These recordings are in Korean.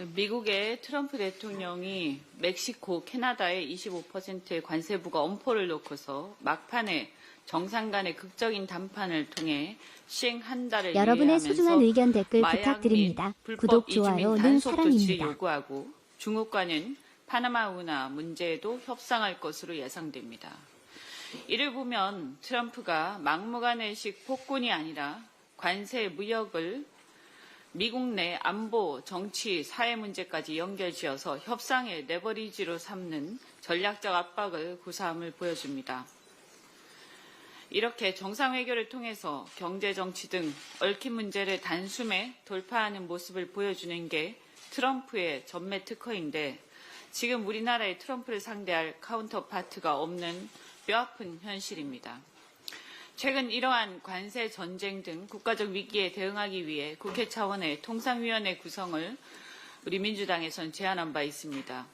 미국의 트럼프 대통령이 멕시코, 캐나다에 25%의 관세부과 엄포를 놓고서 막판에 정상 간의 극적인 담판을 통해 시행한다를 여러분의 소중한 의견 댓글 마약 부탁드립니다. 및 불법 구독, 이주 및 좋아요는 단속 조치를 사랑입니다. 요구하고 중국과는 파나마 운하 문제에도 협상할 것으로 예상됩니다. 이를 보면 트럼프가 막무가내식 폭군이 아니라 관세 무역을 미국 내 안보, 정치, 사회 문제까지 연결지어서 협상의 레버리지로 삼는 전략적 압박을 구사함을 보여줍니다. 이렇게 정상회교를 통해서 경제, 정치 등 얽힌 문제를 단숨에 돌파하는 모습을 보여주는 게 트럼프의 전매 특허인데 지금 우리나라의 트럼프를 상대할 카운터파트가 없는 뼈아픈 현실입니다. 최근 이러한 관세 전쟁 등 국가적 위기에 대응하기 위해 국회 차원의 통상위원회 구성을 우리 민주당에선 제안한 바 있습니다.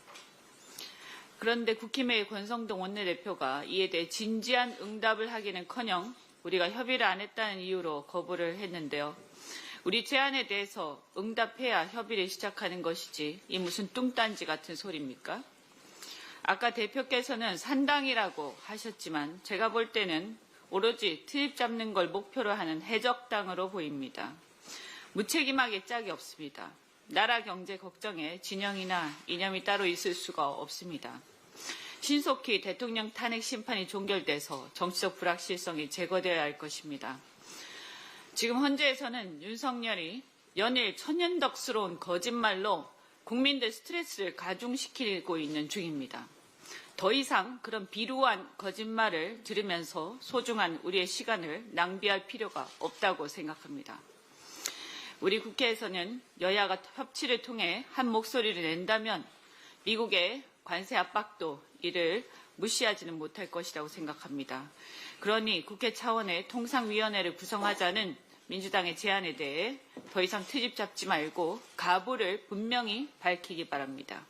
그런데 국힘의 권성동 원내대표가 이에 대해 진지한 응답을 하기는커녕 우리가 협의를 안 했다는 이유로 거부를 했는데요. 우리 제안에 대해서 응답해야 협의를 시작하는 것이지 이 무슨 뚱딴지 같은 소리입니까? 아까 대표께서는 산당이라고 하셨지만 제가 볼 때는 오로지 트집 잡는 걸 목표로 하는 해적당으로 보입니다. 무책임하게 짝이 없습니다. 나라 경제 걱정에 진영이나 이념이 따로 있을 수가 없습니다. 신속히 대통령 탄핵 심판이 종결돼서 정치적 불확실성이 제거되어야 할 것입니다. 지금 헌재에서는 윤석열이 연일 천연덕스러운 거짓말로 국민들 스트레스를 가중시키고 있는 중입니다. 더 이상 그런 비루한 거짓말을 들으면서 소중한 우리의 시간을 낭비할 필요가 없다고 생각합니다. 우리 국회에서는 여야가 협치를 통해 한 목소리를 낸다면 미국의 관세 압박도 이를 무시하지는 못할 것이라고 생각합니다. 그러니 국회 차원의 통상위원회를 구성하자는 민주당의 제안에 대해 더 이상 트집 잡지 말고 가부를 분명히 밝히기 바랍니다.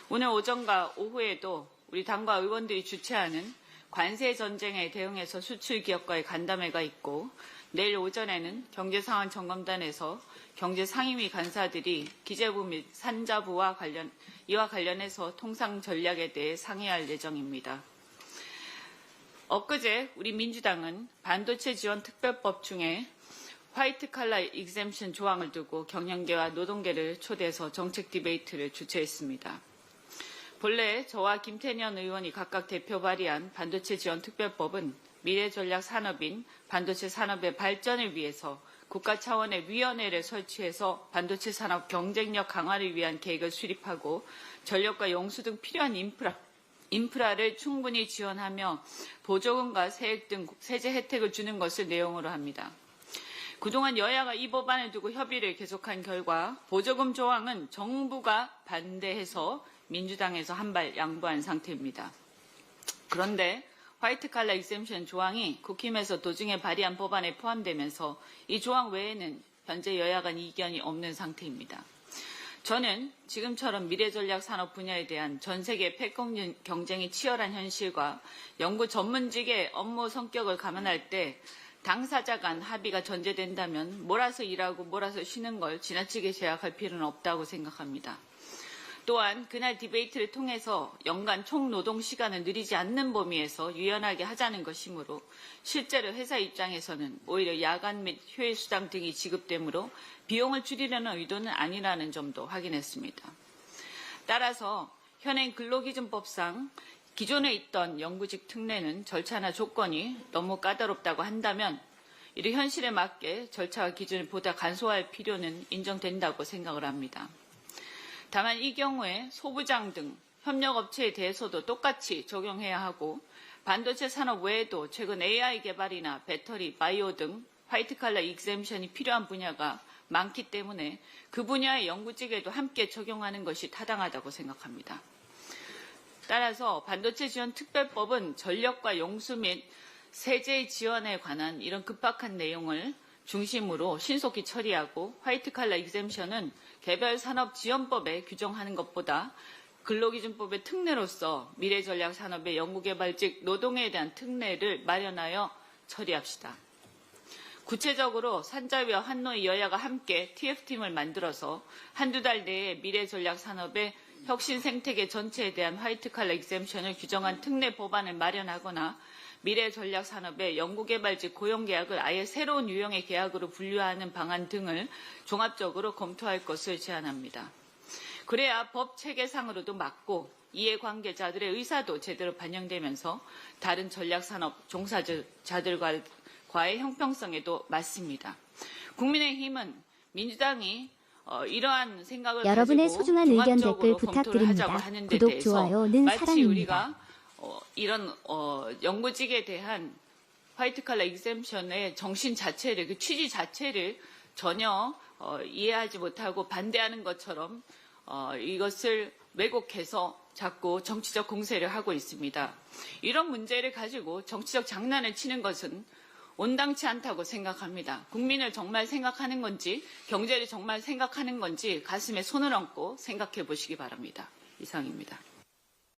오늘 오전과 오후에도 우리 당과 의원들이 주최하는 관세 전쟁에 대응해서 수출 기업과의 간담회가 있고 내일 오전에는 경제상황 점검단에서 경제상임위 간사들이 기재부 및 산자부와 이와 관련해서 통상 전략에 대해 상의할 예정입니다. 엊그제 우리 민주당은 반도체 지원 특별법 중에 화이트 칼라 익셈션 조항을 두고 경영계와 노동계를 초대해서 정책 디베이트를 주최했습니다. 본래 저와 김태년 의원이 각각 대표 발의한 반도체 지원 특별법은 미래전략 산업인 반도체 산업의 발전을 위해서 국가 차원의 위원회를 설치해서 반도체 산업 경쟁력 강화를 위한 계획을 수립하고 전력과 용수 등 필요한 인프라를 충분히 지원하며 보조금과 세액 등 세제 혜택을 주는 것을 내용으로 합니다. 그동안 여야가 이 법안을 두고 협의를 계속한 결과 보조금 조항은 정부가 반대해서 민주당에서 한 발 양보한 상태입니다. 그런데 화이트 칼라 익셈션 조항이 국힘에서 도중에 발의한 법안에 포함되면서 이 조항 외에는 현재 여야 간 이견이 없는 상태입니다. 저는 지금처럼 미래전략 산업 분야에 대한 전 세계 패권 경쟁이 치열한 현실과 연구 전문직의 업무 성격을 감안할 때 당사자 간 합의가 전제된다면 몰아서 일하고 몰아서 쉬는 걸 지나치게 제약할 필요는 없다고 생각합니다. 또한 그날 디베이트를 통해서 연간 총노동 시간을 늘리지 않는 범위에서 유연하게 하자는 것이므로 실제로 회사 입장에서는 오히려 야간 및 휴일 수당 등이 지급되므로 비용을 줄이려는 의도는 아니라는 점도 확인했습니다. 따라서 현행 근로기준법상 기존에 있던 영구직 특례는 절차나 조건이 너무 까다롭다고 한다면 이를 현실에 맞게 절차와 기준을 보다 간소화할 필요는 인정된다고 생각을 합니다. 다만 이 경우에 소부장 등 협력업체에 대해서도 똑같이 적용해야 하고 반도체 산업 외에도 최근 AI 개발이나 배터리, 바이오 등 화이트칼라 익셈션이 필요한 분야가 많기 때문에 그 분야의 연구직에도 함께 적용하는 것이 타당하다고 생각합니다. 따라서 반도체 지원 특별법은 전력과 용수 및 세제 지원에 관한 이런 급박한 내용을 중심으로 신속히 처리하고 화이트 칼라 익셈션은 개별 산업 지원법에 규정하는 것보다 근로기준법의 특례로서 미래전략 산업의 연구개발직 노동에 대한 특례를 마련하여 처리합시다. 구체적으로 산자위와 한노이 여야가 함께 TF팀을 만들어서 한두 달 내에 미래 전략 산업의 혁신 생태계 전체에 대한 화이트 칼라 익셈션을 규정한 특례 법안을 마련하거나 미래 전략 산업의 연구개발직 고용계약을 아예 새로운 유형의 계약으로 분류하는 방안 등을 종합적으로 검토할 것을 제안합니다. 그래야 법 체계상으로도 맞고 이해관계자들의 의사도 제대로 반영되면서 다른 전략산업 종사자들과의 형평성에도 맞습니다. 국민의힘은 민주당이 이러한 생각을 여러분의 가지고 소중한 의견 종합적으로 댓글 검토를 부탁드립니다. 하자고 하는 데 구독, 대해서 좋아요는 마치 사랑입니다. 우리가 이런 연구직에 대한 화이트 칼라 익셈션의 정신 자체를, 그 취지 자체를 전혀 이해하지 못하고 반대하는 것처럼 이것을 왜곡해서 자꾸 정치적 공세를 하고 있습니다. 이런 문제를 가지고 정치적 장난을 치는 것은 온당치 않다고 생각합니다. 국민을 정말 생각하는 건지, 경제를 정말 생각하는 건지 가슴에 손을 얹고 생각해 보시기 바랍니다. 이상입니다.